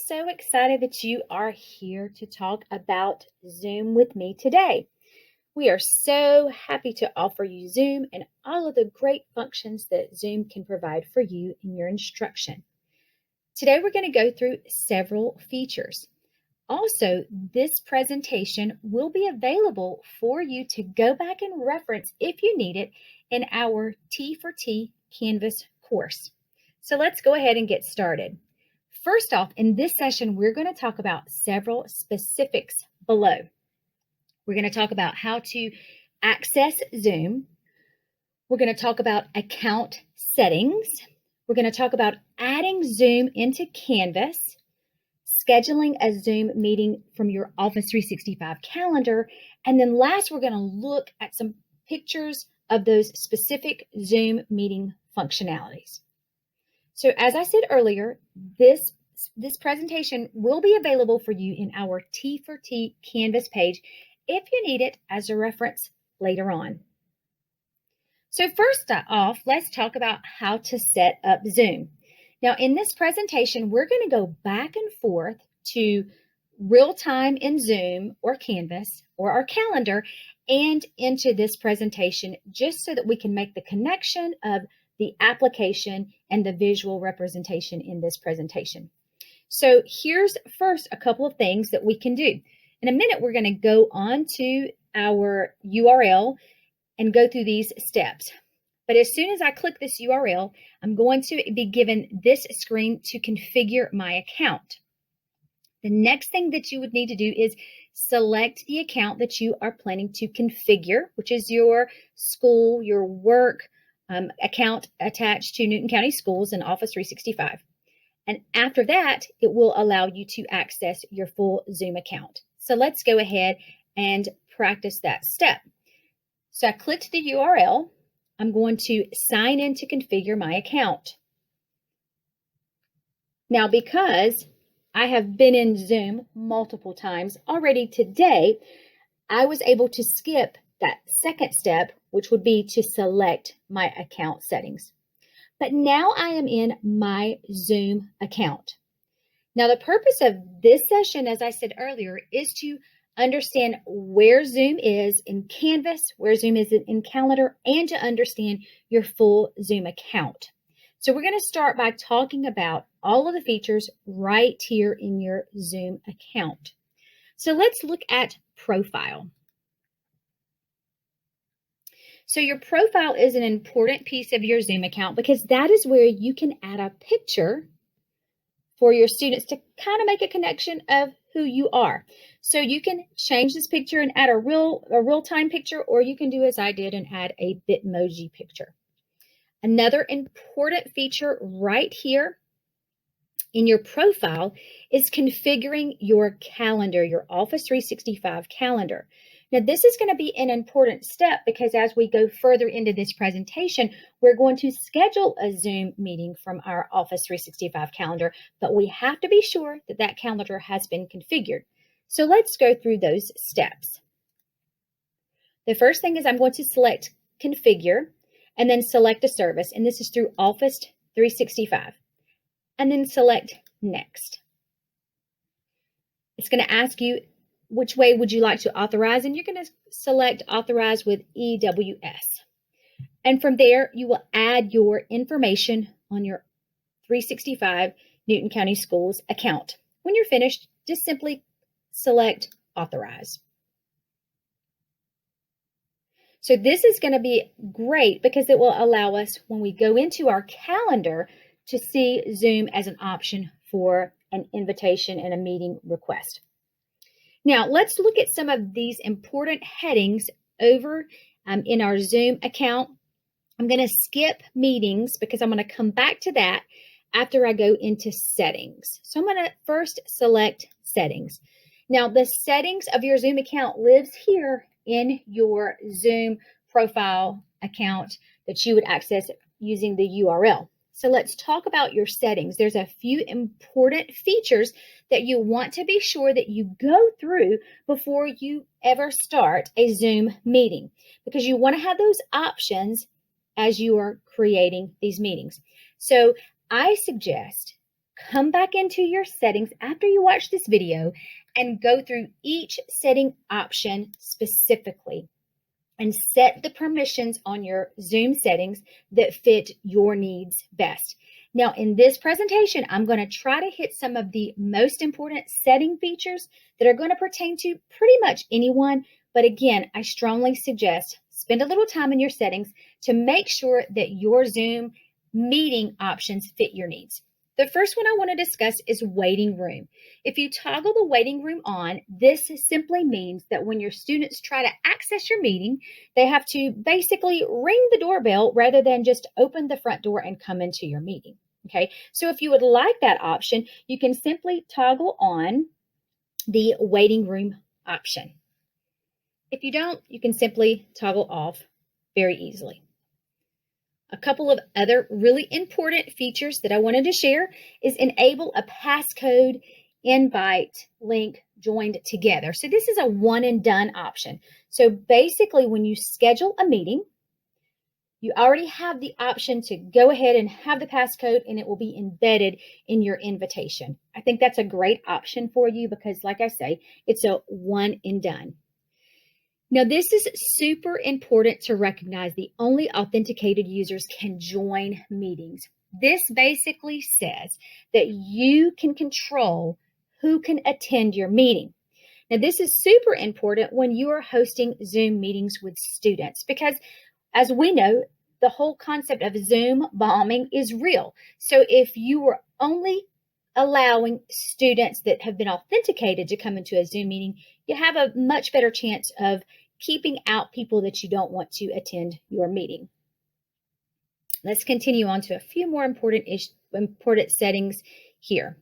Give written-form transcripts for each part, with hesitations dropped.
so excited that you are here to talk about Zoom with me today. We are so happy to offer you Zoom and all of the great functions that Zoom can provide for you in your instruction. Today, we're going to go through several features. Also, this presentation will be available for you to go back and reference if you need it in our T for T Canvas course. So let's go ahead and get started. First off, in this session, we're going to talk about several specifics below. We're going to talk about how to access Zoom. We're going to talk about account settings. We're going to talk about adding Zoom into Canvas, scheduling a Zoom meeting from your Office 365 calendar, and then last, we're going to look at some pictures of those specific Zoom meeting functionalities. So as I said earlier, this presentation will be available for you in our T for T Canvas page if you need it as a reference later on. So first off, let's talk about how to set up Zoom. Now in this presentation, we're going to go back and forth to real time in Zoom or Canvas or our calendar and into this presentation just so that we can make the connection of the application and the visual representation in this presentation. So here's first a couple of things that we can do. In a minute, we're going to go on to our URL and go through these steps. But as soon as I click this URL, I'm going to be given this screen to configure my account. The next thing that you would need to do is select the account that you are planning to configure, which is your school, your work, account attached to Newton County Schools and Office 365. And after that, it will allow you to access your full Zoom account. So let's go ahead and practice that step. So I clicked the URL. I'm going to sign in to configure my account. Now, because I have been in Zoom multiple times already today, I was able to skip that second step, which would be to select my account settings. But now I am in my Zoom account. Now, the purpose of this session, as I said earlier, is to understand where Zoom is in Canvas, where Zoom is in Calendar, and to understand your full Zoom account. So we're going to start by talking about all of the features right here in your Zoom account. So let's look at Profile. So your profile is an important piece of your Zoom account because that is where you can add a picture for your students to kind of make a connection of who you are. So you can change this picture and add a real-time picture, or you can do as I did and add a Bitmoji picture. Another important feature right here in your profile is configuring your calendar, your Office 365 calendar. Now, this is going to be an important step because as we go further into this presentation, we're going to schedule a Zoom meeting from our Office 365 calendar, but we have to be sure that that calendar has been configured. So let's go through those steps. The first thing is I'm going to select Configure and then select a service, and this is through Office 365, and then select Next. It's going to ask you which way would you like to authorize, and you're going to select Authorize with EWS. And from there, you will add your information on your 365 Newton County Schools account. When you're finished, just simply select Authorize. So this is going to be great because it will allow us, when we go into our calendar, to see Zoom as an option for an invitation and a meeting request. Now, let's look at some of these important headings over in our Zoom account. I'm going to skip meetings because I'm going to come back to that after I go into settings. So I'm going to first select settings. Now, the settings of your Zoom account lives here in your Zoom profile account that you would access using the URL. So let's talk about your settings. There's a few important features that you want to be sure that you go through before you ever start a Zoom meeting, because you want to have those options as you are creating these meetings. So I suggest come back into your settings after you watch this video and go through each setting option specifically and set the permissions on your Zoom settings that fit your needs best. Now, in this presentation, I'm going to try to hit some of the most important setting features that are going to pertain to pretty much anyone. But again, I strongly suggest spend a little time in your settings to make sure that your Zoom meeting options fit your needs. The first one I want to discuss is waiting room. If you toggle the waiting room on, this simply means that when your students try to access your meeting, they have to basically ring the doorbell rather than just open the front door and come into your meeting. Okay, so if you would like that option, you can simply toggle on the waiting room option. If you don't, you can simply toggle off very easily. A couple of other really important features that I wanted to share is enable a passcode invite link joined together. So this is a one and done option. So basically when you schedule a meeting, you already have the option to go ahead and have the passcode and it will be embedded in your invitation. I think that's a great option for you because like I say, it's a one and done. Now, this is super important to recognize. The only authenticated users can join meetings. This basically says that you can control who can attend your meeting. Now, this is super important when you are hosting Zoom meetings with students because, as we know, the whole concept of Zoom bombing is real. So if you were only allowing students that have been authenticated to come into a Zoom meeting, you have a much better chance of keeping out people that you don't want to attend your meeting. Let's continue on to a few more important settings here.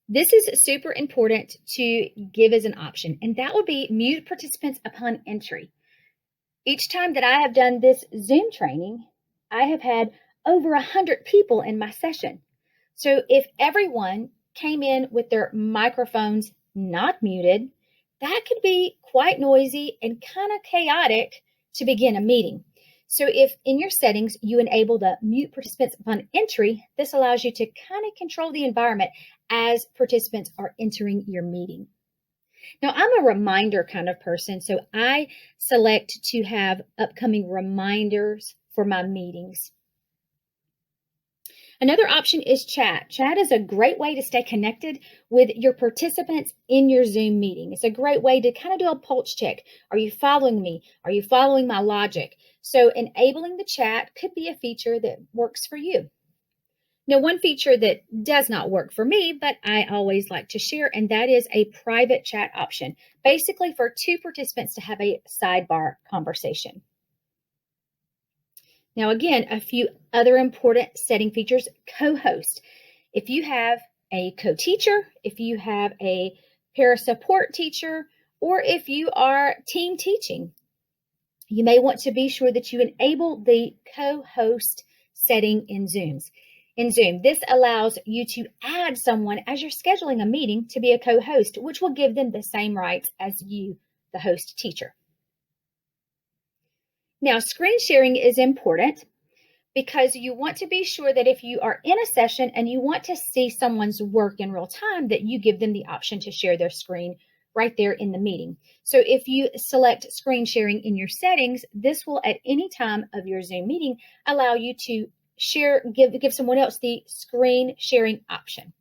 This is super important to give as an option, and that would be mute participants upon entry. Each time that I have done this Zoom training, I have had over 100 people in my session. So if everyone came in with their microphones not muted, that could be quite noisy and kind of chaotic to begin a meeting. So if in your settings you enable the mute participants upon entry, this allows you to kind of control the environment as participants are entering your meeting. Now, I'm a reminder kind of person, so I select to have upcoming reminders for my meetings. Another option is chat. Chat is a great way to stay connected with your participants in your Zoom meeting. It's a great way to kind of do a pulse check. Are you following me? Are you following my logic? So enabling the chat could be a feature that works for you. Now, one feature that does not work for me, but I always like to share, and that is a private chat option, basically for two participants to have a sidebar conversation. Now, again, a few other important setting features, co-host. If you have a co-teacher, if you have a para support teacher, or if you are team teaching, you may want to be sure that you enable the co-host setting in Zoom. This allows you to add someone as you're scheduling a meeting to be a co-host, which will give them the same rights as you, the host teacher. Now, screen sharing is important because you want to be sure that if you are in a session and you want to see someone's work in real time, that you give them the option to share their screen right there in the meeting. So if you select screen sharing in your settings, this will at any time of your Zoom meeting allow you to give someone else the screen sharing option.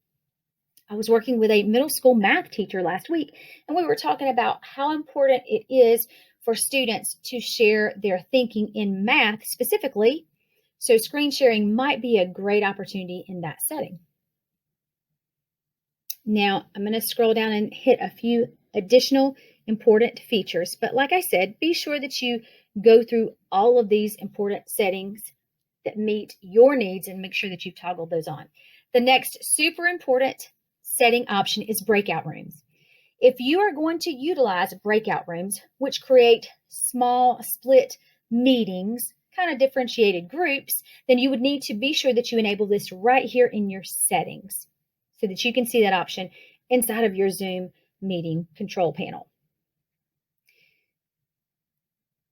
I was working with a middle school math teacher last week, and we were talking about how important it is for students to share their thinking in math specifically. So screen sharing might be a great opportunity in that setting. Now, I'm going to scroll down and hit a few additional important features. But like I said, be sure that you go through all of these important settings that meet your needs and make sure that you've toggled those on. The next super important setting option is breakout rooms. If you are going to utilize breakout rooms, which create small split meetings, kind of differentiated groups, then you would need to be sure that you enable this right here in your settings so that you can see that option inside of your Zoom meeting control panel.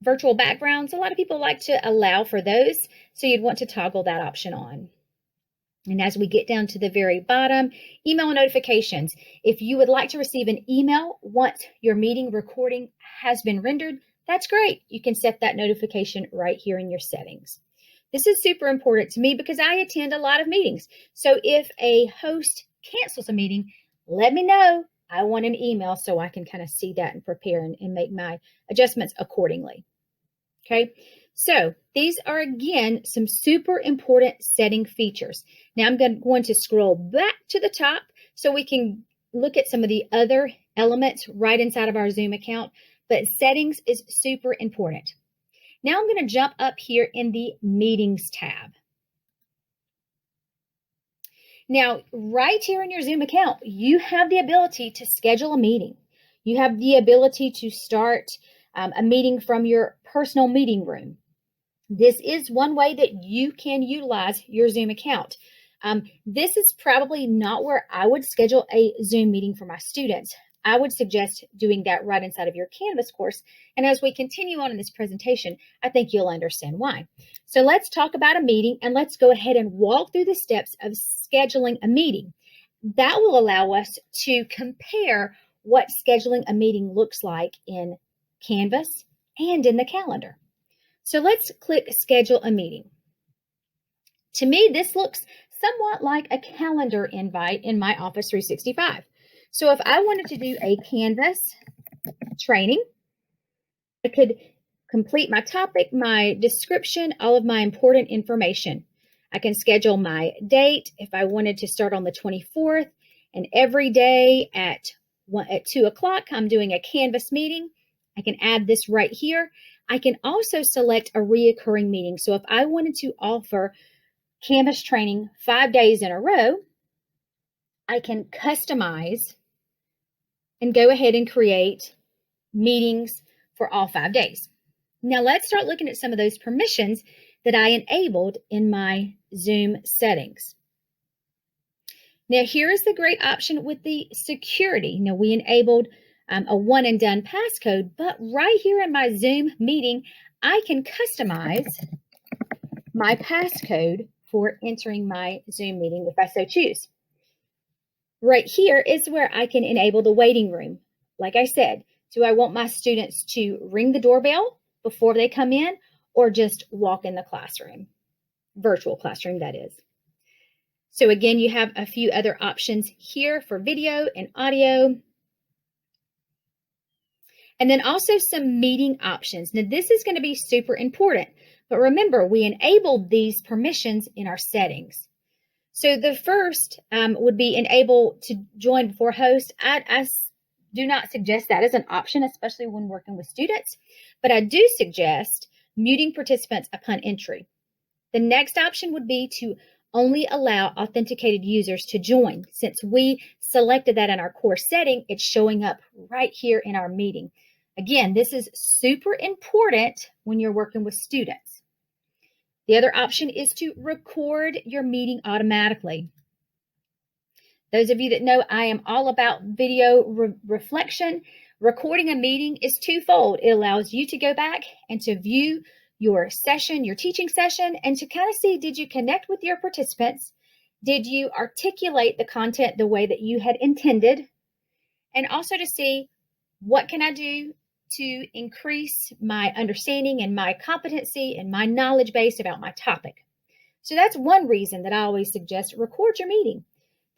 Virtual backgrounds, a lot of people like to allow for those, so you'd want to toggle that option on. And as we get down to the very bottom, email notifications. If you would like to receive an email once your meeting recording has been rendered, that's great. You can set that notification right here in your settings. This is super important to me because I attend a lot of meetings. So if a host cancels a meeting, let me know. I want an email so I can kind of see that and prepare and make my adjustments accordingly. Okay, so these are, again, some super important setting features. Now I'm going to scroll back to the top so we can look at some of the other elements right inside of our Zoom account, but settings is super important. Now I'm going to jump up here in the Meetings tab. Now, right here in your Zoom account, you have the ability to schedule a meeting. You have the ability to start a meeting from your personal meeting room. This is one way that you can utilize your Zoom account. This is probably not where I would schedule a Zoom meeting for my students. I would suggest doing that right inside of your Canvas course. And as we continue on in this presentation, I think you'll understand why. So let's talk about a meeting, and let's go ahead and walk through the steps of scheduling a meeting. That will allow us to compare what scheduling a meeting looks like in Canvas and in the calendar. So let's click Schedule a Meeting. To me, this looks somewhat like a calendar invite in my Office 365. So if I wanted to do a Canvas training, I could complete my topic, my description, all of my important information. I can schedule my date if I wanted to start on the 24th, and every day at 2 o'clock, I'm doing a Canvas meeting. I can add this right here. I can also select a reoccurring meeting. So if I wanted to offer Canvas training 5 days in a row, I can customize and go ahead and create meetings for all 5 days. Now let's start looking at some of those permissions that I enabled in my Zoom settings. Now here is the great option with the security. Now we enabled a one and done passcode, but right here in my Zoom meeting, I can customize my passcode for entering my Zoom meeting if I so choose. Right here is where I can enable the waiting room. Like I said, do I want my students to ring the doorbell before they come in, or just walk in the classroom? Virtual classroom, that is. So again, you have a few other options here for video and audio. And then also some meeting options. Now this is going to be super important, but remember, we enabled these permissions in our settings. So the first would be enable to join before host. I do not suggest that as an option, especially when working with students, but I do suggest muting participants upon entry. The next option would be to only allow authenticated users to join. Since we selected that in our course setting, it's showing up right here in our meeting. Again, this is super important when you're working with students. The other option is to record your meeting automatically. Those of you that know I am all about video reflection. Recording a meeting is twofold. It allows you to go back and to view your session, your teaching session, and to kind of see, did you connect with your participants? Did you articulate the content the way that you had intended? And also to see, what can I do to increase my understanding and my competency and my knowledge base about my topic? So that's one reason that I always suggest record your meeting.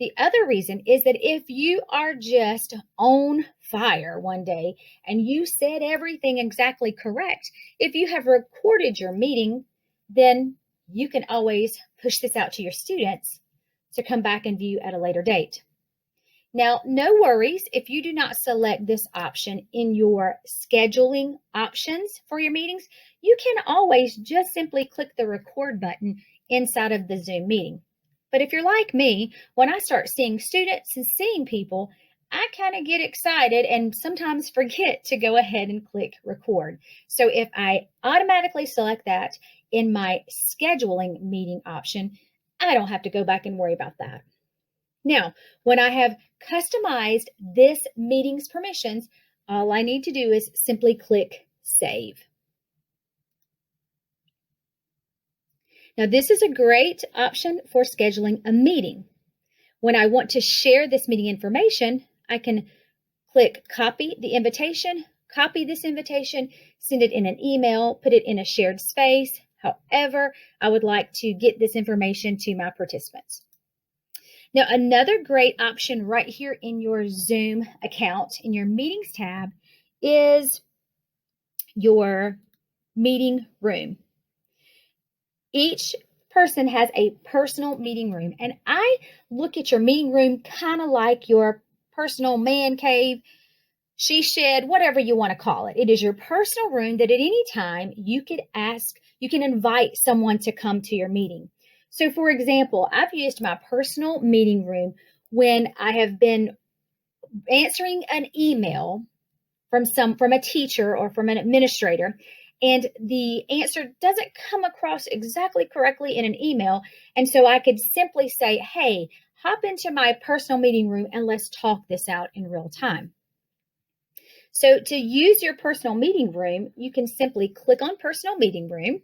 The other reason is that if you are just on fire one day and you said everything exactly correct, if you have recorded your meeting, then you can always push this out to your students to come back and view at a later date. Now, no worries if you do not select this option in your scheduling options for your meetings. You can always just simply click the record button inside of the Zoom meeting. But if you're like me, when I start seeing students and seeing people, I kind of get excited and sometimes forget to go ahead and click record. So if I automatically select that in my scheduling meeting option, I don't have to go back and worry about that. Now, when I have customized this meeting's permissions, all I need to do is simply click Save. Now, this is a great option for scheduling a meeting. When I want to share this meeting information, I can click copy the invitation, copy this invitation, send it in an email, put it in a shared space, however I would like to get this information to my participants. Now, another great option right here in your Zoom account, in your meetings tab, is your meeting room. Each person has a personal meeting room, and I look at your meeting room kind of like your personal man cave, she shed, whatever you want to call it. It is your personal room that at any time you can invite someone to come to your meeting. So for example, I've used my personal meeting room when I have been answering an email from a teacher or from an administrator, and the answer doesn't come across exactly correctly in an email. And so I could simply say, hey, hop into my personal meeting room and let's talk this out in real time. So to use your personal meeting room, you can simply click on personal meeting room.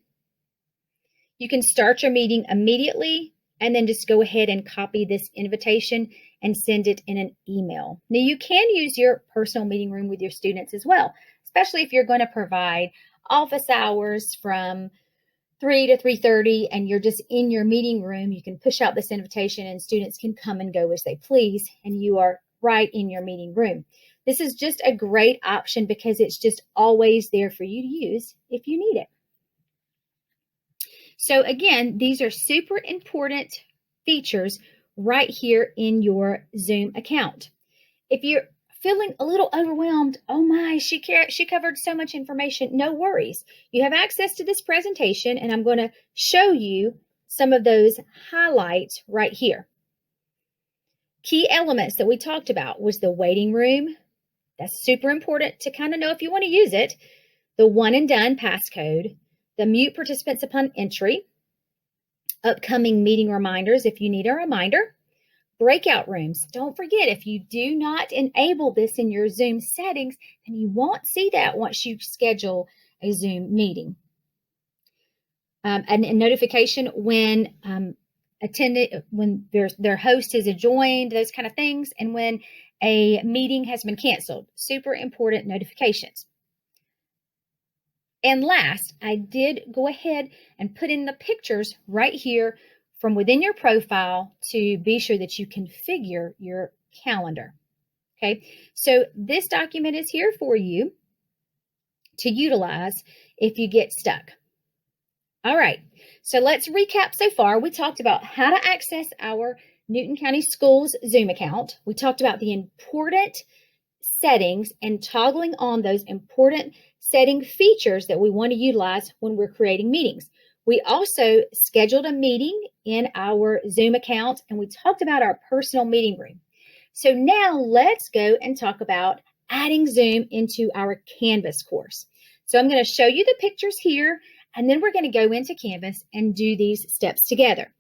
You can start your meeting immediately and then just go ahead and copy this invitation and send it in an email. Now, you can use your personal meeting room with your students as well, especially if you're going to provide office hours from 3 to 3:30 and you're just in your meeting room. You can push out this invitation and students can come and go as they please, and you are right in your meeting room. This is just a great option because it's just always there for you to use if you need it. So again, these are super important features right here in your Zoom account. If you're feeling a little overwhelmed, oh my, she covered so much information, no worries. You have access to this presentation, and I'm going to show you some of those highlights right here. Key elements that we talked about was the waiting room. That's super important to kind of know if you want to use it. The one and done passcode, the mute participants upon entry, upcoming meeting reminders if you need a reminder, breakout rooms. Don't forget, if you do not enable this in your Zoom settings, then you won't see that once you schedule a Zoom meeting. And a notification when when their host is adjoined, those kind of things, and when a meeting has been canceled. Super important notifications. And last, I did go ahead and put in the pictures right here from within your profile to be sure that you configure your calendar. Okay, so this document is here for you to utilize if you get stuck. All right, so let's recap so far. We talked about how to access our Newton County Schools Zoom account. We talked about the important settings and toggling on those important setting features that we want to utilize when we're creating meetings. We also scheduled a meeting in our Zoom account, and we talked about our personal meeting room. So now let's go and talk about adding Zoom into our Canvas course. So I'm going to show you the pictures here, and then we're going to go into Canvas and do these steps together.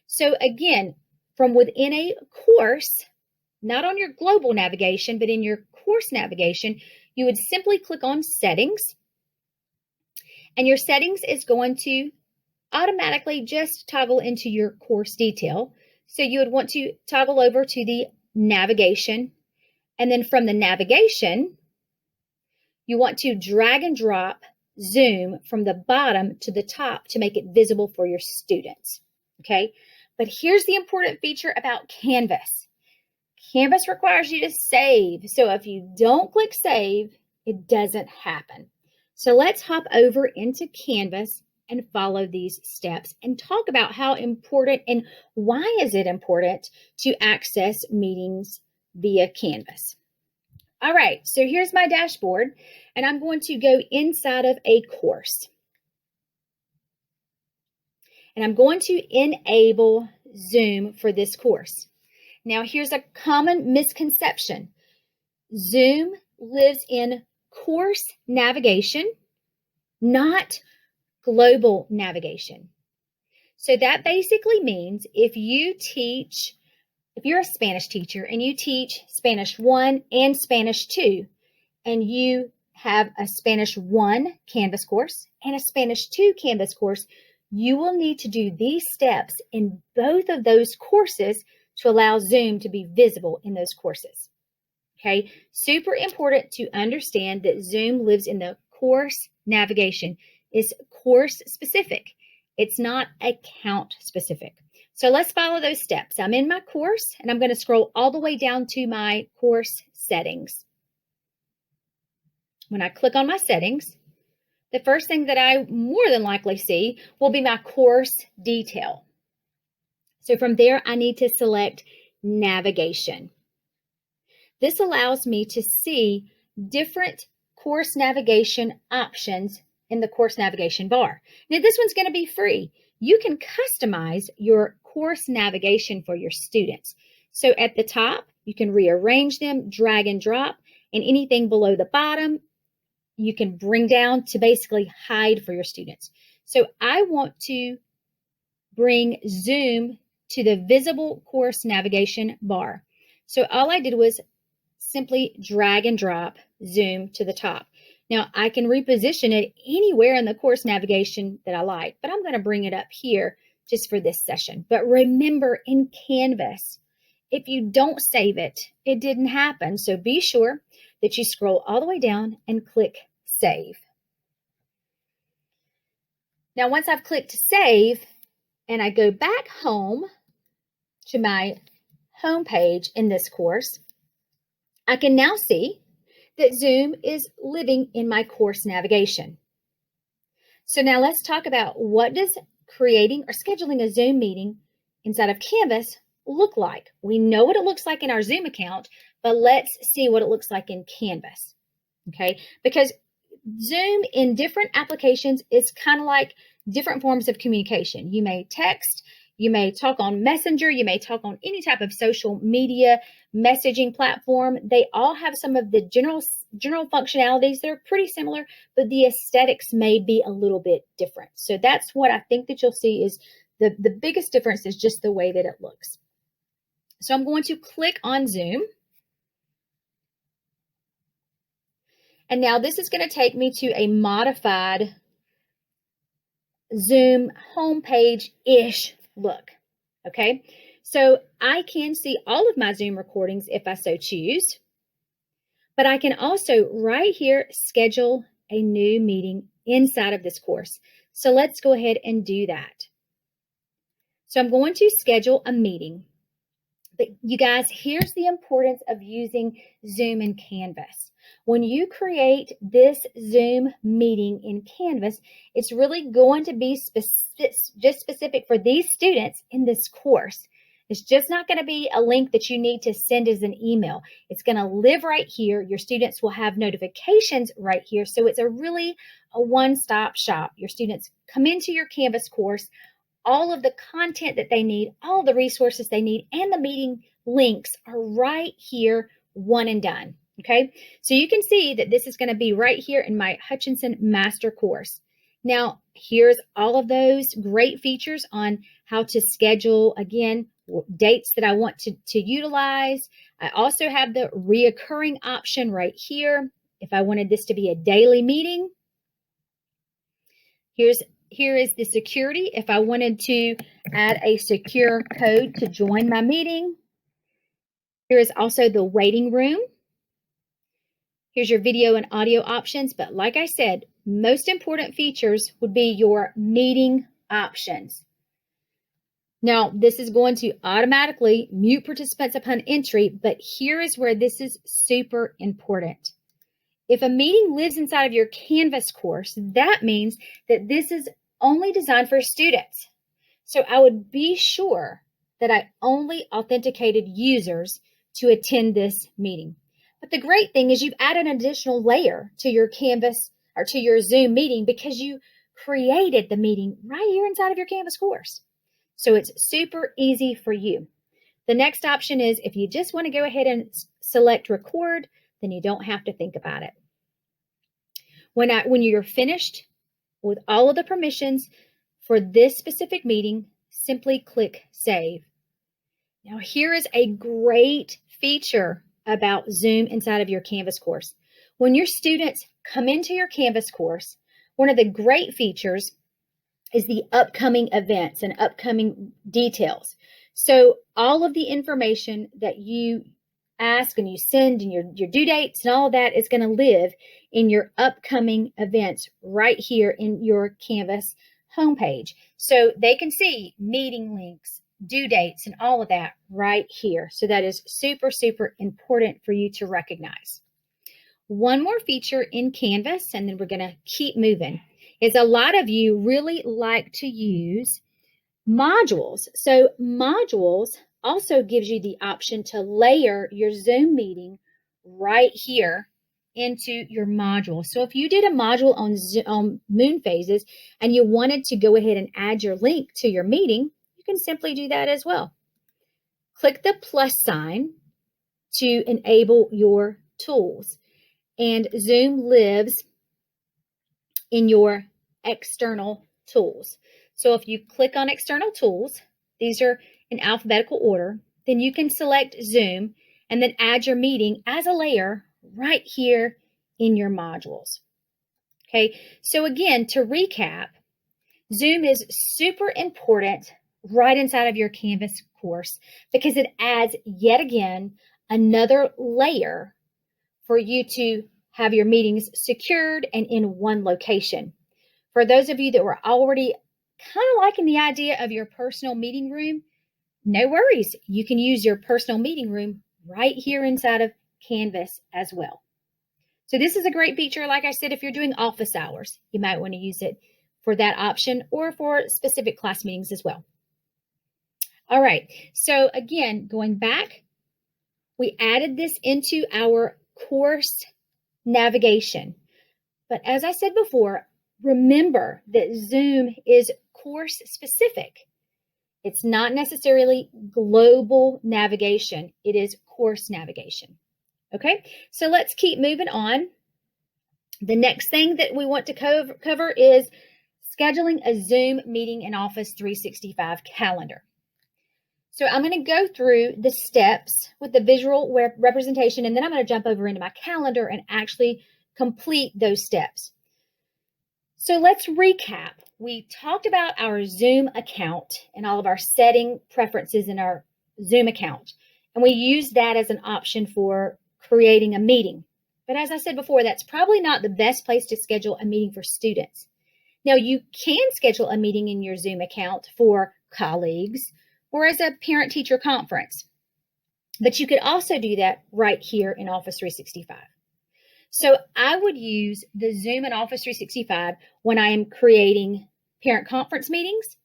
So again, from within a course, not on your global navigation, but in your course navigation, you would simply click on Settings, and your settings is going to automatically just toggle into your course detail. So you would want to toggle over to the navigation, and then from the navigation, you want to drag and drop Zoom from the bottom to the top to make it visible for your students. Okay, but here's the important feature about Canvas. Canvas requires you to save. So if you don't click save, it doesn't happen. So let's hop over into Canvas and follow these steps and talk about how important and why is it important to access meetings via Canvas. All right, so here's my dashboard, and I'm going to go inside of a course. And I'm going to enable Zoom for this course. Now, here's a common misconception. Zoom lives in course navigation, not global navigation. So that basically means if you're a Spanish teacher and you teach Spanish 1 and Spanish 2, and you have a Spanish 1 Canvas course and a Spanish 2 Canvas course, You will need to do these steps in both of those courses to allow Zoom to be visible in those courses. Okay, super important to understand that Zoom lives in the course navigation. It's course specific. It's not account specific. So let's follow those steps. I'm in my course and I'm going to scroll all the way down to my course settings. When I click on my settings, the first thing that I more than likely see will be my course detail. So from there, I need to select navigation. This allows me to see different course navigation options in the course navigation bar. Now, this one's going to be free. You can customize your course navigation for your students. So at the top, you can rearrange them, drag and drop, and anything below the bottom, you can bring down to basically hide for your students. So I want to bring Zoom to the visible course navigation bar. So all I did was simply drag and drop Zoom to the top. Now I can reposition it anywhere in the course navigation that I like, but I'm going to bring it up here just for this session. But remember, in Canvas, if you don't save it, it didn't happen. So be sure that you scroll all the way down and click Save. Now once I've clicked Save and I go back home to my home page in this course, I can now see that Zoom is living in my course navigation. So now let's talk about, what does creating or scheduling a Zoom meeting inside of Canvas look like? We know what it looks like in our Zoom account, but let's see what it looks like in Canvas. Okay, because Zoom in different applications is kind of like different forms of communication. You may text, you may talk on Messenger, you may talk on any type of social media messaging platform. They all have some of the general functionalities. They're pretty similar, but the aesthetics may be a little bit different. So that's what I think that you'll see is the biggest difference is just the way that it looks. So I'm going to click on Zoom. And now this is going to take me to a modified Zoom homepage-ish look. Okay, so I can see all of my Zoom recordings if I so choose, but I can also right here schedule a new meeting inside of this course. So let's go ahead and do that. So I'm going to schedule a meeting. But you guys, here's the importance of using Zoom and Canvas. When you create this Zoom meeting in Canvas, it's really going to be just specific for these students in this course. It's just not going to be a link that you need to send as an email. It's going to live right here. Your students will have notifications right here. So it's a one-stop shop. Your students come into your Canvas course, all of the content that they need, all the resources they need, and the meeting links are right here, one and done. Okay, so you can see that this is going to be right here in my Hutchinson Master course. Now, here's all of those great features on how to schedule, again, dates that I want to utilize. I also have the reoccurring option right here. If I wanted this to be a daily meeting, here is the security. If I wanted to add a secure code to join my meeting, here is also the waiting room. Here's your video and audio options, but like I said, most important features would be your meeting options. Now, this is going to automatically mute participants upon entry, but here is where this is super important. If a meeting lives inside of your Canvas course, that means that this is only designed for students. So I would be sure that I only authenticated users to attend this meeting. But the great thing is you've added an additional layer to your Canvas or to your Zoom meeting because you created the meeting right here inside of your Canvas course. So it's super easy for you. The next option is if you just want to go ahead and select record, then you don't have to think about it. When you're finished with all of the permissions for this specific meeting, simply click Save. Now here is a great feature about Zoom inside of your Canvas course. When your students come into your Canvas course, one of the great features is the upcoming events and upcoming details. So all of the information that you ask and you send and your due dates and all of that is going to live in your upcoming events right here in your Canvas homepage. So they can see meeting links, due dates, and all of that right here. So that is super, super important for you to recognize. One more feature in Canvas, and then we're going to keep moving, is a lot of you really like to use modules. So modules also gives you the option to layer your Zoom meeting right here into your module. So if you did a module on moon phases and you wanted to go ahead and add your link to your meeting, you can simply do that as well. Click the plus sign to enable your tools. And Zoom lives in your external tools. So if you click on external tools, these are in alphabetical order, then you can select Zoom and then add your meeting as a layer right here in your modules. Okay, so again, to recap, Zoom is super important right inside of your Canvas course because it adds yet again another layer for you to have your meetings secured and in one location. For those of you that were already kind of liking the idea of your personal meeting room, no worries. You can use your personal meeting room right here inside of Canvas as well. So this is a great feature. Like I said, if you're doing office hours, you might want to use it for that option or for specific class meetings as well. All right. So again, going back, we added this into our course navigation. But as I said before, remember that Zoom is course specific. It's not necessarily global navigation. It is course navigation. Okay, so let's keep moving on. The next thing that we want to cover is scheduling a Zoom meeting in Office 365 calendar. So I'm going to go through the steps with the visual representation, and then I'm going to jump over into my calendar and actually complete those steps. So let's recap. We talked about our Zoom account and all of our setting preferences in our Zoom account, and we used that as an option for creating a meeting. But as I said before, that's probably not the best place to schedule a meeting for students. Now, you can schedule a meeting in your Zoom account for colleagues or as a parent-teacher conference, but you could also do that right here in Office 365. So I would use the Zoom and Office 365 when I am creating parent conference meetings,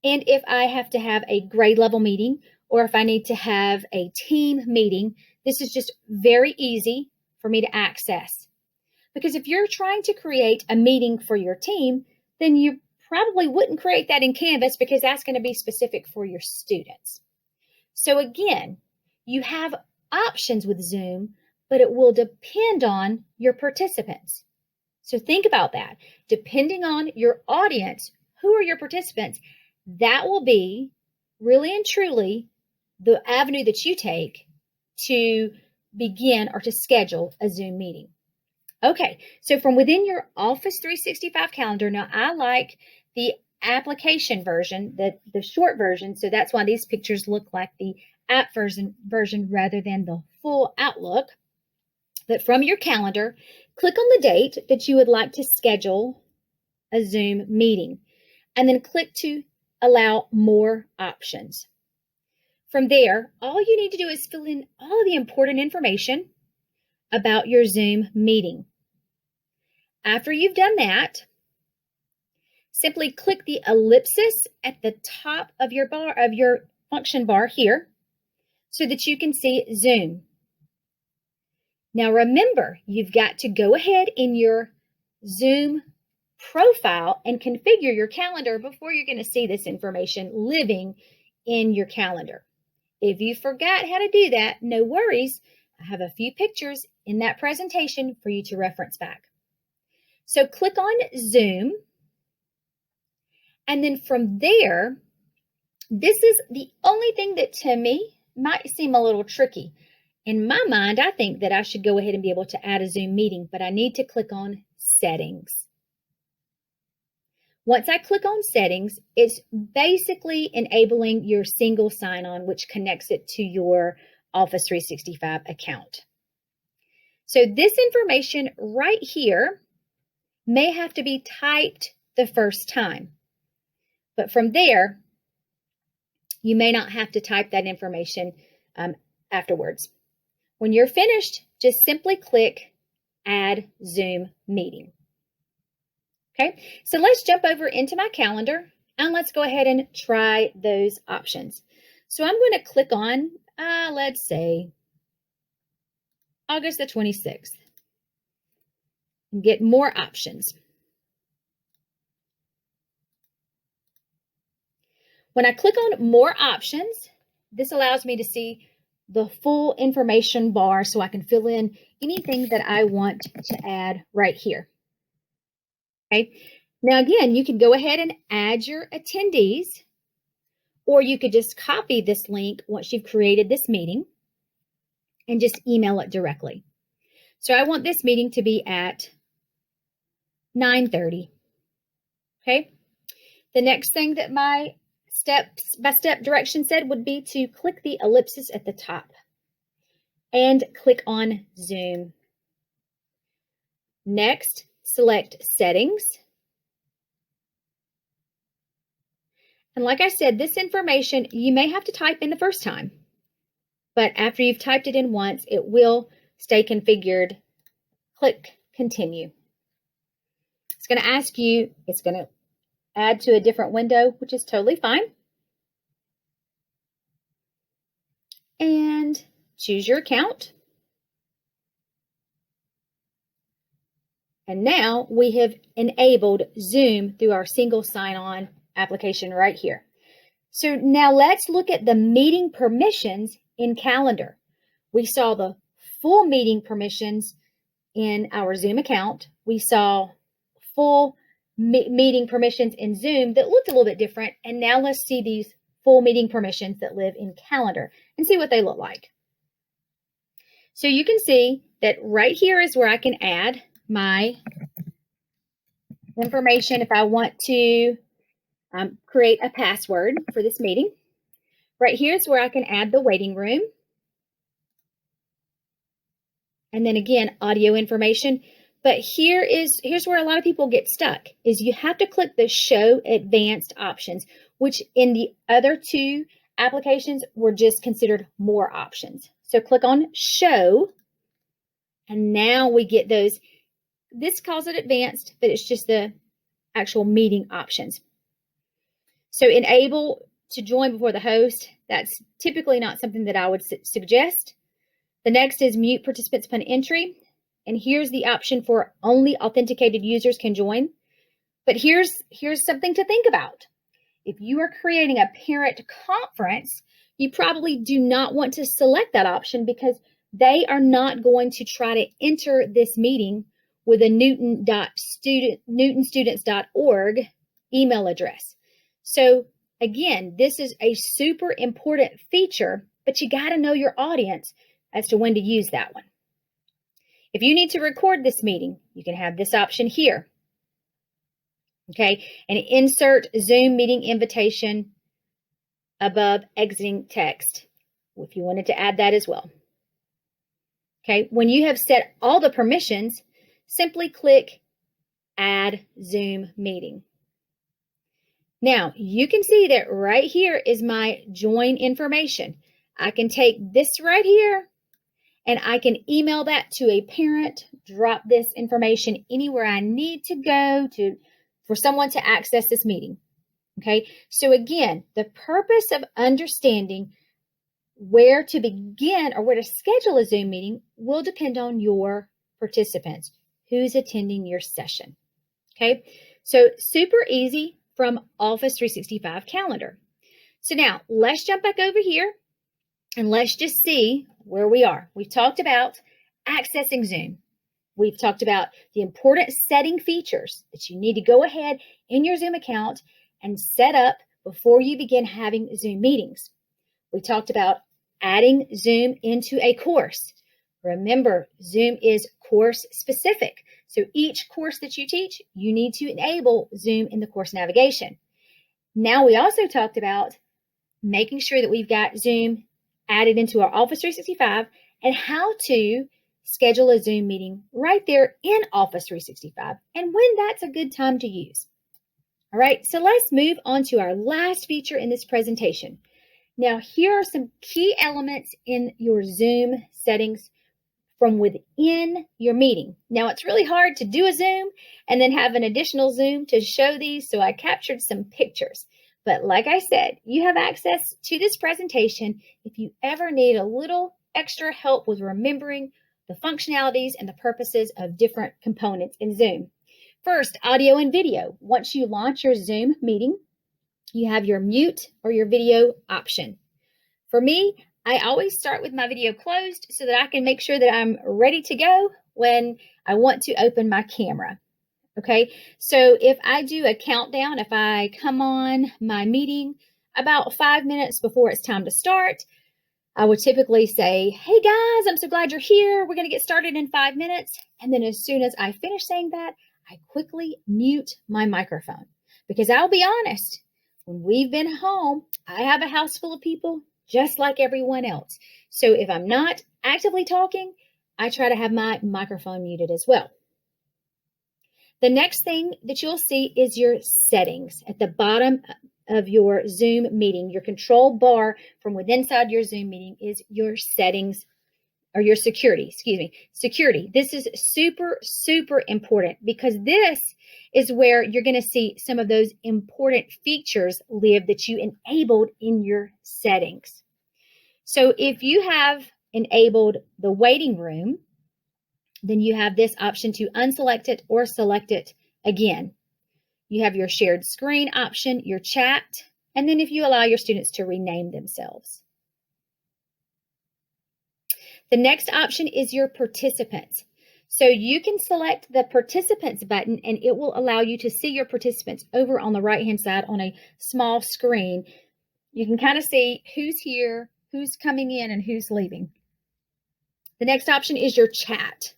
and if I have to have a grade level meeting, or if I need to have a team meeting. This is just very easy for me to access. Because if you're trying to create a meeting for your team, then you probably wouldn't create that in Canvas because that's going to be specific for your students. So again, you have options with Zoom, but it will depend on your participants. So think about that. Depending on your audience, who are your participants? That will be really and truly the avenue that you take to begin or to schedule a Zoom meeting. Okay, so from within your Office 365 calendar, now I like the application version, the short version, so that's why these pictures look like the app version rather than the full Outlook. But from your calendar, click on the date that you would like to schedule a Zoom meeting, and then click to allow more options. From there, all you need to do is fill in all of the important information about your Zoom meeting. After you've done that, simply click the ellipsis at the top of your function bar here so that you can see Zoom. Now remember, you've got to go ahead in your Zoom profile and configure your calendar before you're going to see this information living in your calendar. If you forgot how to do that, no worries. I have a few pictures in that presentation for you to reference back. So click on Zoom, and then from there, this is the only thing that to me might seem a little tricky. In my mind, I think that I should go ahead and be able to add a Zoom meeting, but I need to click on Settings. Once I click on settings, it's basically enabling your single sign-on, which connects it to your Office 365 account. So this information right here may have to be typed the first time, but from there, you may not have to type that information afterwards. When you're finished, just simply click Add Zoom Meeting. Okay, so let's jump over into my calendar and let's go ahead and try those options. So I'm going to click on, let's say, August the 26th and get more options. When I click on more options, this allows me to see the full information bar so I can fill in anything that I want to add right here. Okay. Now, again, you can go ahead and add your attendees, or you could just copy this link once you've created this meeting and just email it directly. So I want this meeting to be at 9:30. Okay. The next thing that my step-by-step direction said would be to click the ellipsis at the top and click on Zoom. Next, select Settings. And like I said, this information you may have to type in the first time, but after you've typed it in once, it will stay configured. Click Continue. It's going to ask you, it's going to add to a different window, which is totally fine. And choose your account. And now we have enabled Zoom through our single sign-on application right here. So now let's look at the meeting permissions in Calendar. We saw the full meeting permissions in our Zoom account. We saw full meeting permissions in Zoom that looked a little bit different. And now let's see these full meeting permissions that live in Calendar and see what they look like. So you can see that right here is where I can add my information if I want to create a password for this meeting. Right here is where I can add the waiting room. And then again, audio information. But here's where a lot of people get stuck, is you have to click the Show Advanced options, which in the other two applications were just considered more options. So click on Show, and now we get those. This calls it advanced, but it's just the actual meeting options. So enable to join before the host. That's typically not something that I would suggest. The next is mute participants upon entry. And here's the option for only authenticated users can join. But here's something to think about. If you are creating a parent conference, you probably do not want to select that option because they are not going to try to enter this meeting with a newtonstudents.org email address. So again, this is a super important feature, but you got to know your audience as to when to use that one. If you need to record this meeting, you can have this option here. Okay, and insert Zoom meeting invitation above exiting text if you wanted to add that as well. Okay, when you have set all the permissions, simply click Add Zoom Meeting. Now, you can see that right here is my join information. I can take this right here and I can email that to a parent, drop this information anywhere I need to go for someone to access this meeting. Okay, so again, the purpose of understanding where to begin or where to schedule a Zoom meeting will depend on your participants, who's attending your session. Okay, so super easy from Office 365 Calendar. So now let's jump back over here and let's just see where we are. We've talked about accessing Zoom. We've talked about the important setting features that you need to go ahead in your Zoom account and set up before you begin having Zoom meetings. We talked about adding Zoom into a course. Remember, Zoom is course specific. So each course that you teach, you need to enable Zoom in the course navigation. Now we also talked about making sure that we've got Zoom added into our Office 365 and how to schedule a Zoom meeting right there in Office 365 and when that's a good time to use. All right, so let's move on to our last feature in this presentation. Now, here are some key elements in your Zoom settings from within your meeting. Now, it's really hard to do a Zoom and then have an additional Zoom to show these, so I captured some pictures. But like I said, you have access to this presentation if you ever need a little extra help with remembering the functionalities and the purposes of different components in Zoom. First, audio and video. Once you launch your Zoom meeting, you have your mute or your video option. For me, I always start with my video closed so that I can make sure that I'm ready to go when I want to open my camera. Okay, so if I do a countdown, if I come on my meeting about 5 minutes before it's time to start, I would typically say, hey guys, I'm so glad you're here. We're going to get started in 5 minutes. And then as soon as I finish saying that, I quickly mute my microphone. Because I'll be honest, when we've been home, I have a house full of people just like everyone else. So if I'm not actively talking, I try to have my microphone muted as well. The next thing that you'll see is your settings at the bottom of your Zoom meeting. Your control bar from within inside your Zoom meeting is your settings or your security, security. This is super, super important because this is where you're going to see some of those important features live that you enabled in your settings. So if you have enabled the waiting room, then you have this option to unselect it or select it again. You have your shared screen option, your chat, and then if you allow your students to rename themselves. The next option is your participants. So you can select the participants button and it will allow you to see your participants over on the right-hand side on a small screen. You can kind of see who's here, who's coming in, and who's leaving. The next option is your chat.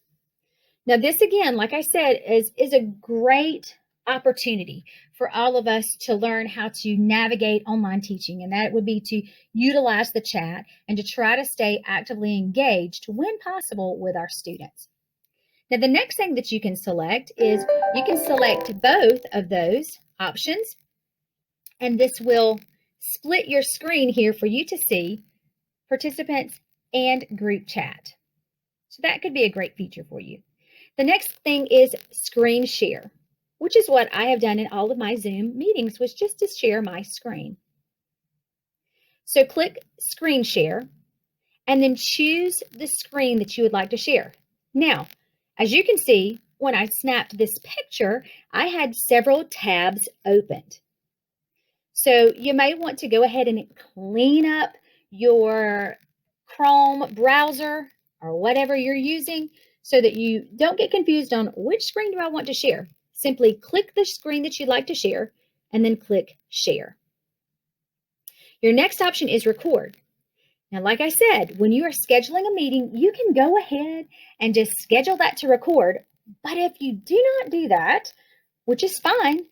Now this again, like I said, is a great opportunity for all of us to learn how to navigate online teaching, and that would be to utilize the chat and to try to stay actively engaged when possible with our students. Now the next thing that you can select is you can select both of those options, and this will split your screen here for you to see participants and group chat. So that could be a great feature for you. The next thing is screen share, which is what I have done in all of my Zoom meetings, was just to share my screen. So click screen share and then choose the screen that you would like to share. Now, as you can see, when I snapped this picture, I had several tabs opened. So you may want to go ahead and clean up your Chrome browser or whatever you're using so that you don't get confused on which screen do I want to share. Simply click the screen that you'd like to share and then click share. Your next option is record. Now, like I said, when you are scheduling a meeting, you can go ahead and just schedule that to record. But if you do not do that, which is fine,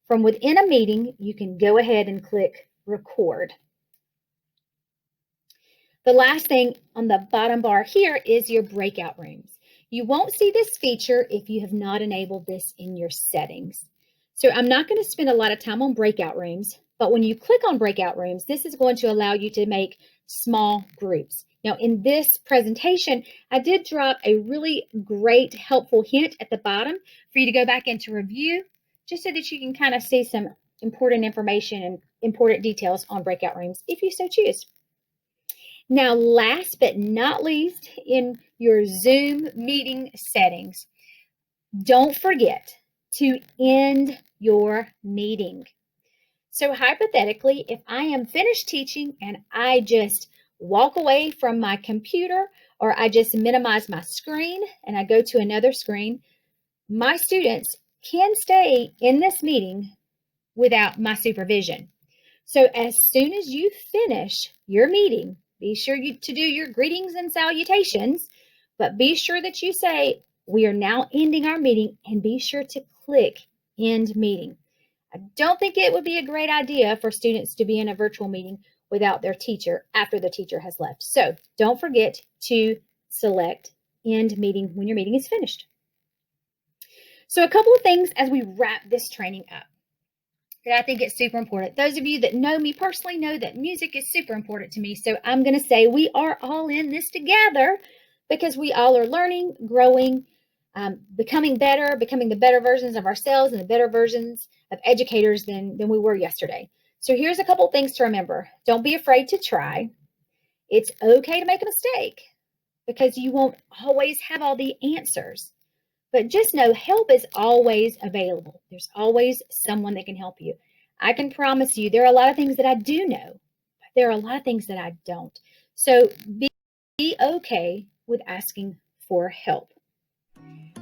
from within a meeting, you can go ahead and click record. The last thing on the bottom bar here is your breakout rooms. You won't see this feature if you have not enabled this in your settings. So I'm not going to spend a lot of time on breakout rooms, but when you click on breakout rooms, this is going to allow you to make small groups. Now in this presentation, I did drop a really great helpful hint at the bottom for you to go back and to review, just so that you can kind of see some important information and important details on breakout rooms if you so choose. Now, last but not least, in your Zoom meeting settings, don't forget to end your meeting. So hypothetically, if I am finished teaching and I just walk away from my computer or I just minimize my screen and I go to another screen, my students can stay in this meeting without my supervision. So as soon as you finish your meeting, be sure to do your greetings and salutations, but be sure that you say, We are now ending our meeting, and be sure to click End Meeting. I don't think it would be a great idea for students to be in a virtual meeting without their teacher after the teacher has left. So don't forget to select End Meeting when your meeting is finished. So a couple of things as we wrap this training up that I think it's super important. Those of you that know me personally know that music is super important to me. So I'm going to say we are all in this together because we all are learning, growing, becoming better, becoming the better versions of ourselves and the better versions of educators than we were yesterday. So here's a couple of things to remember. Don't be afraid to try. It's okay to make a mistake because you won't always have all the answers. But just know help is always available. There's always someone that can help you. I can promise you there are a lot of things that I do know, but there are a lot of things that I don't. So be okay with asking for help.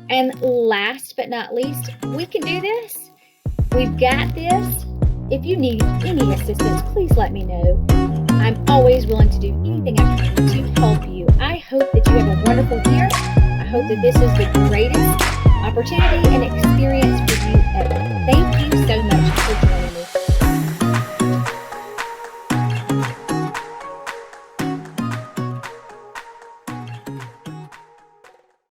And last but not least, we can do this. We've got this. If you need any assistance, please let me know. I'm always willing to do anything I can to help you. I hope that you have a wonderful year. I hope that this is the greatest opportunity and experience for you ever. Thank you so much.